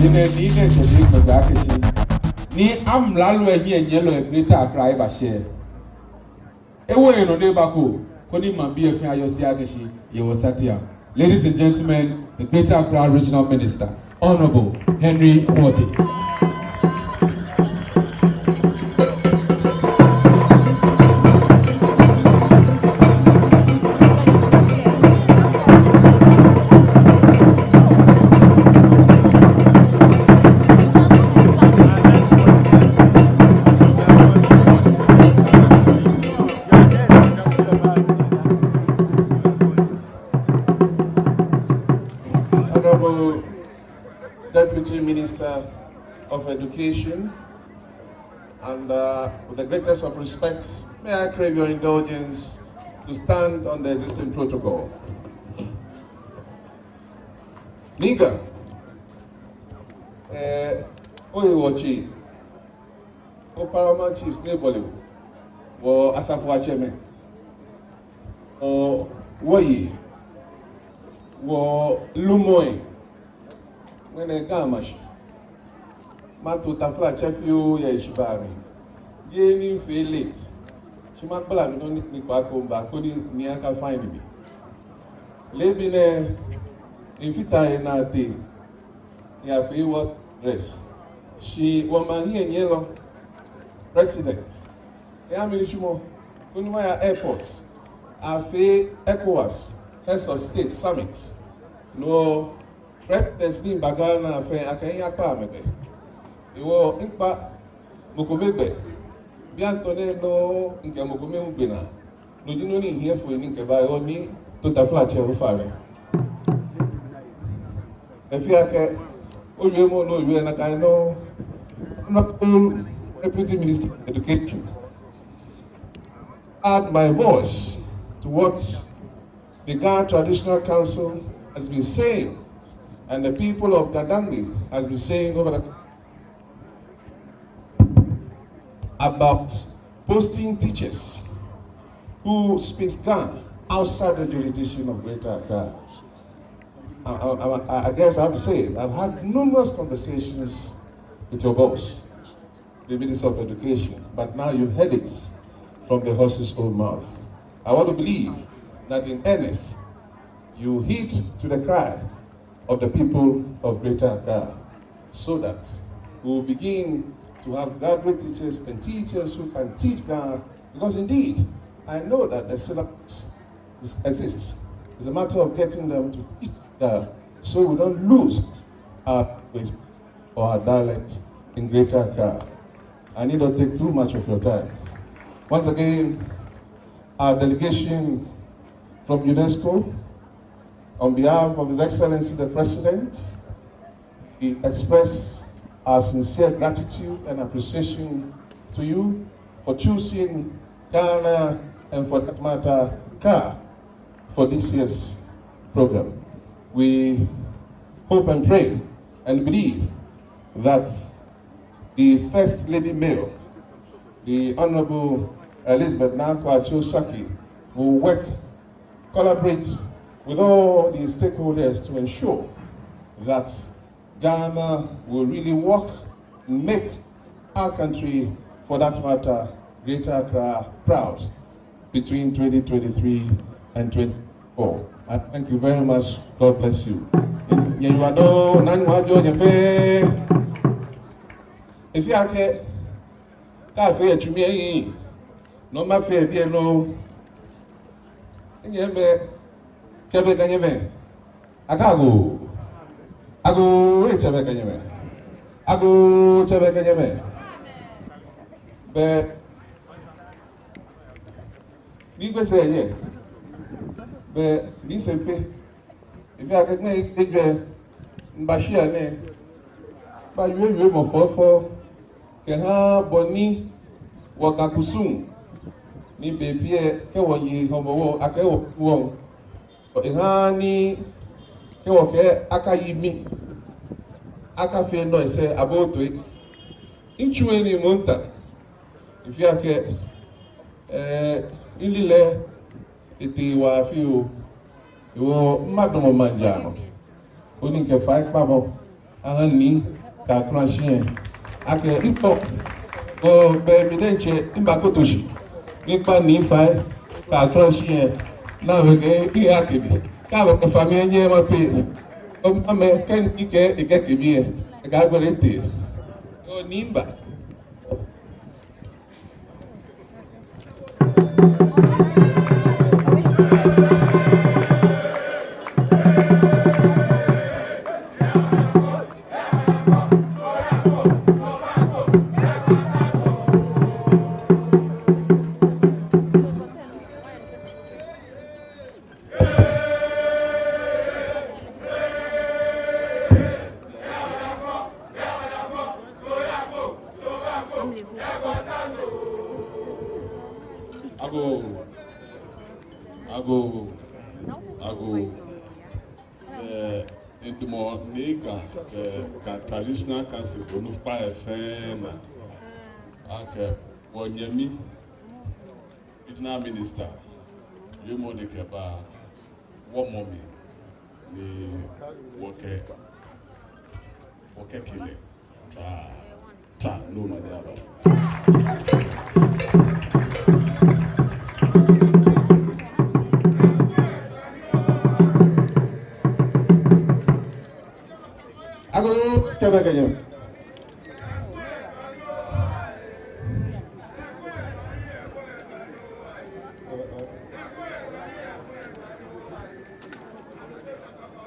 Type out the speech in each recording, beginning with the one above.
Ni am lalo here in yellow greater Accra by share. Away no debako, Koni Mambi of Ayosiagishi, Yewosatia. Ladies and gentlemen, the Greater Accra Regional Minister, Honorable Henry Quartey. Deputy Minister of Education, and with the greatest of respect, may I crave your indulgence to stand on the existing protocol. Niga, Oyewochi, Paramount Chiefs Neboli, or Asafwa Chairman, or Woyi, or Lumoy. When I come, Matu Tafla Chefio Yeshibari, Gaining feel late. She might blah me don't need back home back, couldn't Niaka find me. Labine in Fita in our day, ya feel what dress. She woman here in yellow, president. Yaminishimo, Kunwaya Airport, Afe ECOWAS, Heads of State Summit. No. Prep testing bagana fe akanya pa mebe. Iwo impa mokomebe. Bi antone no nke mokome mbena. No dino ni here for ni nke ba yo ni total flat che o fare. Efi ake oye mo no iwe na kan no Deputy Minister of Education. Add my voice to what the Ghana Traditional Council has been saying. And the people of Gadambi has been saying over about posting teachers who speak Ghana outside the jurisdiction of Greater Accra. I guess I have to say, I've had numerous conversations with your boss, the Minister of Education, but now you've heard it from the horse's own mouth. I want to believe that in earnest, you heed to the cry of the people of Greater Accra, so that we will begin to have graduate teachers and teachers who can teach Ghana, because indeed, I know that the syllabus exists. It's a matter of getting them to teach Ghana, so we don't lose our language or our dialect in Greater Accra. I need not take too much of your time. Once again, our delegation from UNESCO, on behalf of His Excellency the President, we express our sincere gratitude and appreciation to you for choosing Ghana and, for that matter, Accra for this year's program. We hope and pray and believe that the First Lady Mayor, the Honorable Elizabeth Nankwa-Achosaki, will collaborate with all the stakeholders to ensure that Ghana will really work and make our country, for that matter, Greater Accra, proud between 2023 and 2024. I thank you very much. God bless you. If you are cafe to me, no matter if no. Chebe kanyeme, akago, ago, chebe kanyeme, ago, chebe kanyeme. Be, ni kwe se ye, be, ni sepe. Ife akekne ije, mbashia ne, ba yue mo fofo, ke ha boni wakakusum, ni bebie ke woyi homo ake wo. Ihani kewoke aka yimi aka fe no ise about it inchuwe ni monta ifia ke ilile iti wa fi o iwo mmadụ mo manjano oni nke fa ipa mo ahani ka crashing ake ito go be mi denche imbakotoshi nípa ní fa ka crashing na we ke i akebe ka we family enye ma pe o ma me ken ike ike bi e ga gbere te o nimba traditional council Bonufa FM ake Wonyemi regional minister Yumo de Keba Womomi ni woke kile ta no madaba Kebeganya.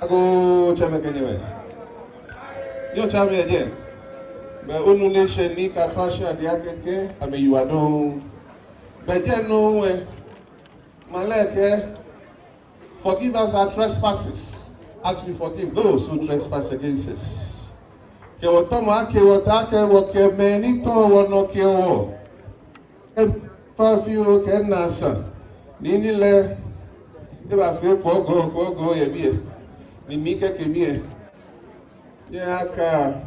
Ago Kebeganya. Yo chame again. But only she ni ka passion ade akeke ame you adon. But then no way. Maleke forgive us our trespasses as we forgive those who trespass against us. Ke wotoma ke wotake woke meni to wono ke wo fa fi o ke nasa nini le e ba fe pogo ye bi ni mi ke mi e ya ka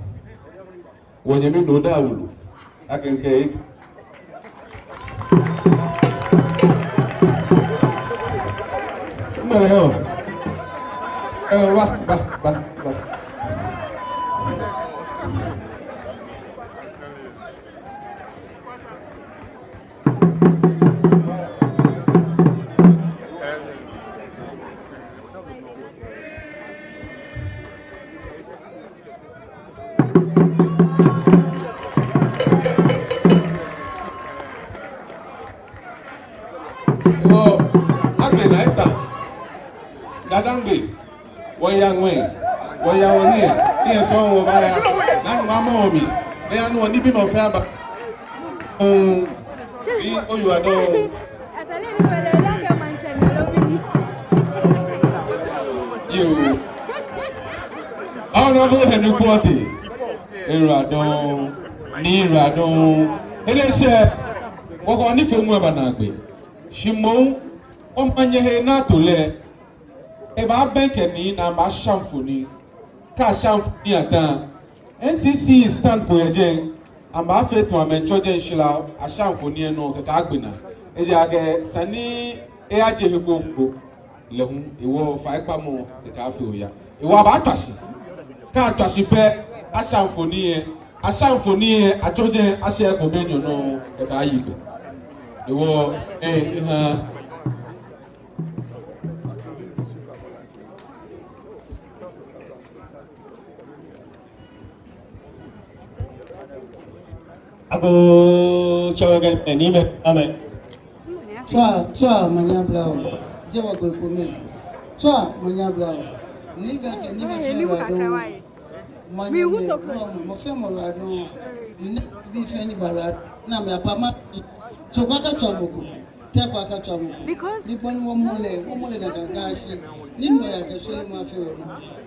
Wonyemi no dawulu akenke mele ho ba Dadangbe, woya onie, iye so wo baya, na mama omi, na anu oni bi no fe aba. Ni oyu ado. Atale ni wele la ke Mantse na lobi ni. You. Honorable Henry Quartey. Eradon, ni radon. Ele se wo ko ni fe mu eba na gbe. Shimo o manye he na to le. Eba benke ni na ma shamfoni ka shamfoni atan NCC stand po eje amba fe to amenchoje nshila a shamfoni eno kaka agbena eje age sani e aje hekoko lehun iwo fa ipa mo kaka afi oya iwo aba atwashi ka atwashi pe a shamfoni e achoje ase ko benyo no kaka ayibe iwo Ago chawagal ni me ame Twa manya blao jewa go kome twa manya blao niga ke ni me fe rado manya mo fe mo rado ni bi fe ni barad na me apama to kwaka twa moko te kwaka twa moko ni bon wo mole na gagashi ni no ya ke sole ma fe wo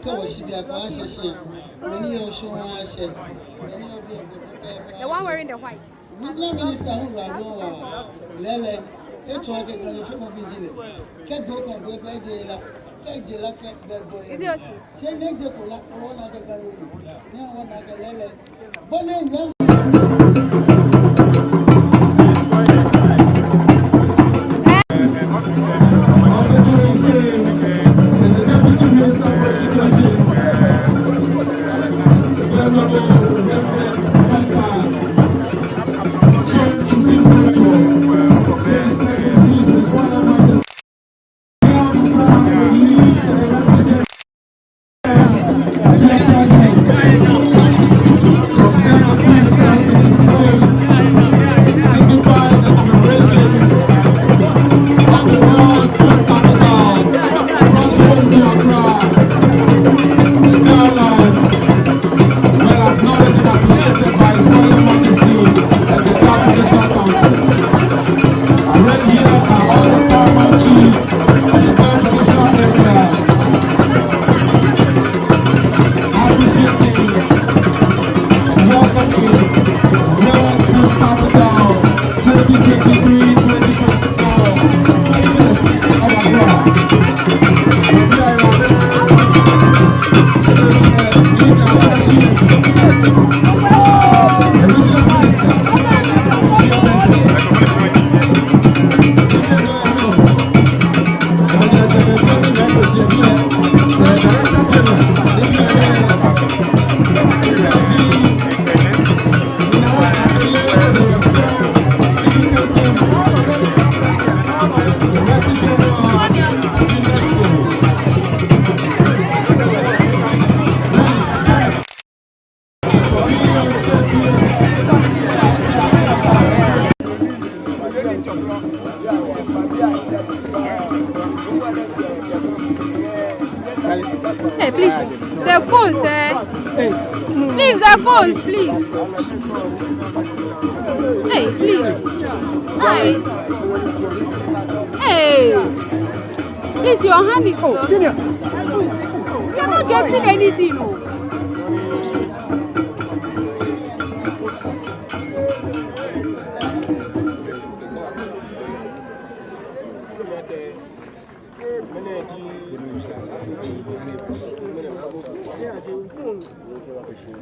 ke wo shibi akwa asese many yo show wa ashe many yo bi The one wearing the white. Regional minister who rado lele eto ake gan le fe mo bi dile ke go kan go pe de la ke je la pe be go Is it okay? se ne je ko la wo na ke gan lo ni wo na ke lele bo ne wo Hey, please. The phones, Please, the phones, please. Hey, please. Hi. Hey. Please, your hand is up. You're not getting anything.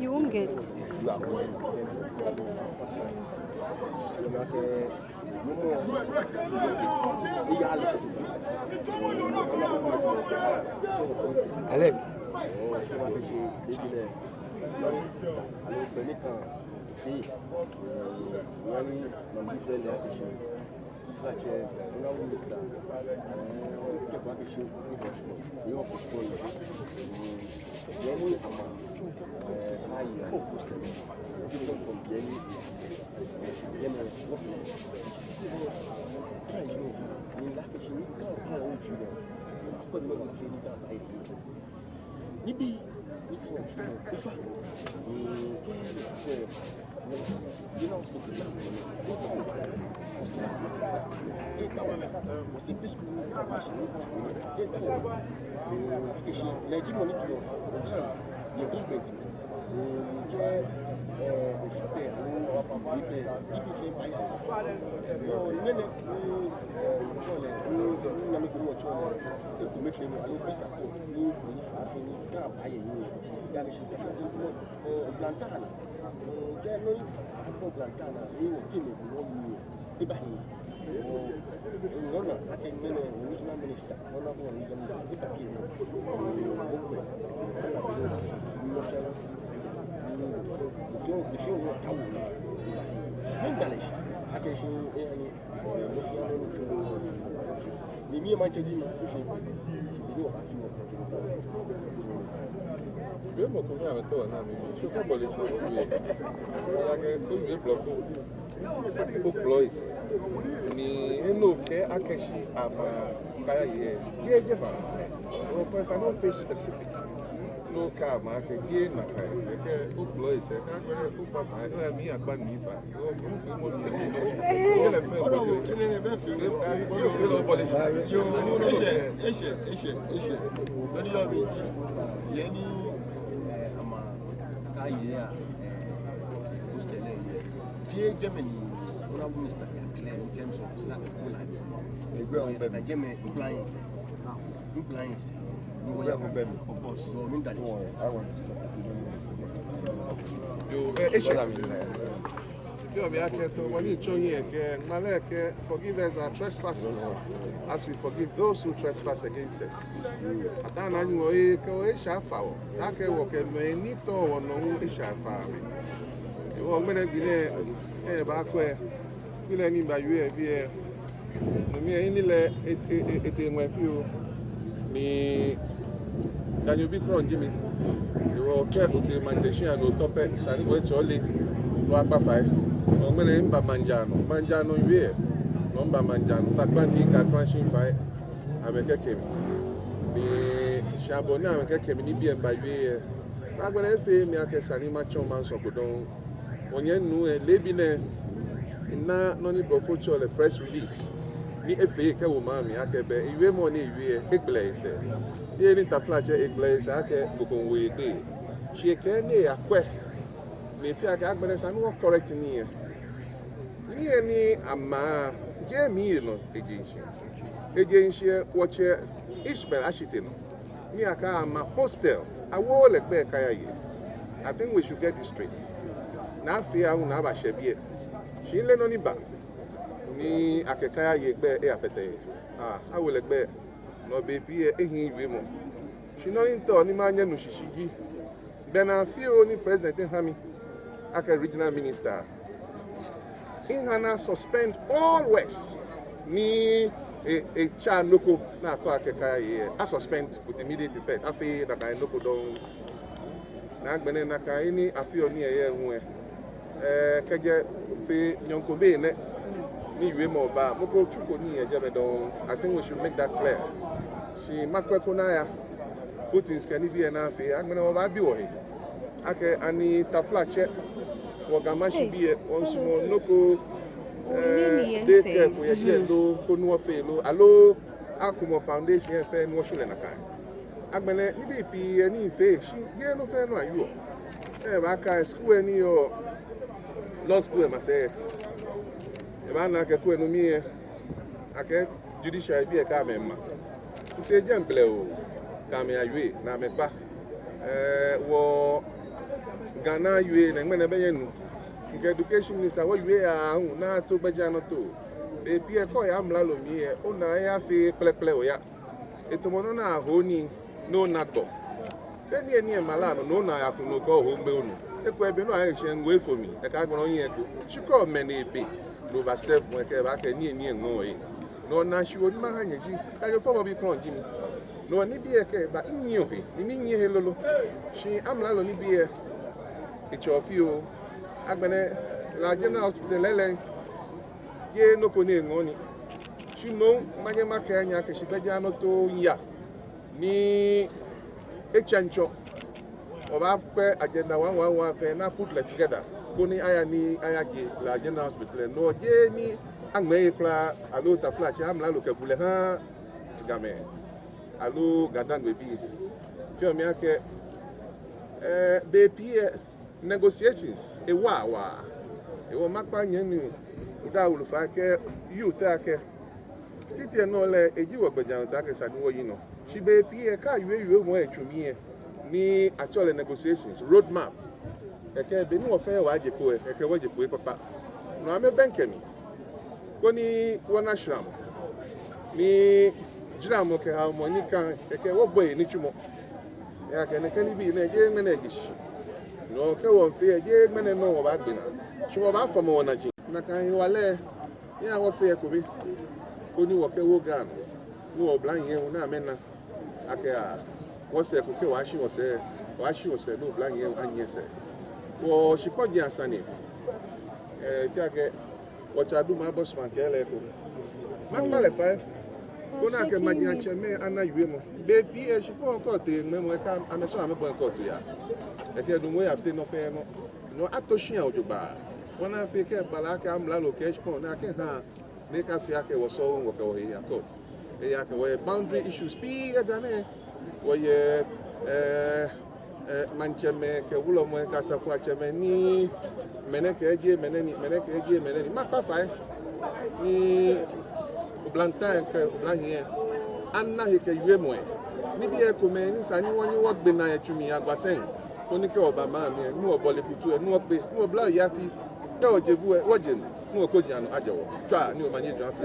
You won't get it. Alex. Specific. No car market again, my car. Who blows it? I can't go back. I don't have me a bad me. Germany, Mr. in terms of sex school, German compliance. Compliance. I want to stop. Forgive us our trespasses as we forgive those who trespass against us. Atana nyo e ko e shafa o. Ake wo ke me ni to wo no e shafa me. E wo gbene gbine e ba ko e. Gbile ni ba yue bi e. No mi e ni le ete nwe fi o. Mi danyo bi kron jimi. E wo ke ko te mantation no tope sani wo chole. Lo apa fai. Ngene mba manjano yue no mba manjano takwa ni ka crunching fai ameke kemi bi shabona ameke kemi ni bi mba yue agba na fe mi akesani ma choma so kodon onye nu lebi ne na no ni brofo cho le press release ni efe ke wo ma mi akebe iwe mo ni yue egle ise die ni taflache egle ise ake bokon we gbe sheke ne akwe me fi aka agba na sanu correct ni ni ama Jamie no agency watch Ishmael Ashitino ni aka ama hostel awo le gbe kaya ye. I think we should get this straight na afia hu na ba shebie shi le no ni ba ni akekaya ye gbe e apete awo le gbe no be pie ehin iwe mo shi no nto ni ma nya no shishigi be na afia ni president Hami aka regional minister in Hana suspend all works ni a child local na ko akeka ye a suspend with immediate effect afi that I local don na gbene na kai ni afi oni eye hu keje fi nyonko be ne ni yue mo ba mo ko chuko ni eje be don. I think we should make that clear. Si makweko na ya footings can be na afi agbene mo ba bi wo he ake ani taflache Wagamashi be on small local take care for your do Konua Felo, allo Akumo Foundation, fair and washing and a kind. Agbene, ni be any face, she get no fair no you. Waka school any or law school, I say. A man like a queen of me, I can judicial be a camera. To say Jamble, Camia, na me ba. War Ghana, you and Menabayan. Education minister what you are na to bajano to be pie ko ya mlalo mi e ona ya fi pleple o ya etomono na honi no na to eni malano no na ya kuno ko ho mbe unu ekwa ebe no aye hye ngwe for mi e ka gboro yin eko chiko mene ebe no ba self mo ke ba ka ni ngo e no na shi oni ma hanye ji ka yo fo mo bi kron ji mi no ni bi e ke ba nyi o he ni nyi he lolo shi amlalo ni bi e chofi o agbene la general hospital lele ye no ko ni ngoni shino manye maka anya ke shibeja no to ya ni echancho oba pe agenda 111 fe na put le together ko ni aya ge la general hospital no je ni angme pla alo ta flash amla lo ke bule ha game alo gadan bebi fi mi ake be pie negotiations e wa makpa nyenu da ulufa ke you ta ke stiti no le ejiwo gbejan ta ke sanu yi no shi be pie ka yue mo etumi e ni actual negotiations roadmap ke be ni wo fe wa je ko e ke wo je ko e papa no ame benkemi ko ni wona shram ni jram ke ha mo ni kan ke wo boy ni chumo ya ke ne kan bi ne je me na gishi no ke won fe je gbene no wo ba gbe na so wo ba fo mo na ji na kan hi wale ya wo fe ko bi ko ni wo ke wo gan ni wo blan yen na me na ake a wo se ko ke wa shi wo se no blan yen anye se wo shi ko ji asani fi ake wo cha du ma boss man ke le ko ma pa le fa ko na ke ma ji anche me ana yue mo be bi e shi ko te me mo ka ameso ame bo ko to ya eke do mo after no fe no atoshian ojoba wona fe ke balaka amla location na ke ha make a fi ake wo so wo ke wo ya court e ya ke wo boundary issues bi e dane wo ye mancheme ke wulo mo ka safu acheme ni meneke eje meneni ma pa fa ni oblantan ke oblahie anna he ke yue mo ni bi e ko me ni sani woni wo gbe na etumi agbasen oni ke oba ma mi nu obole putu e nu ope nu obla ya ti Yo, Jebu, what Jim? No, Kojian, Ajo. Try, new money draft.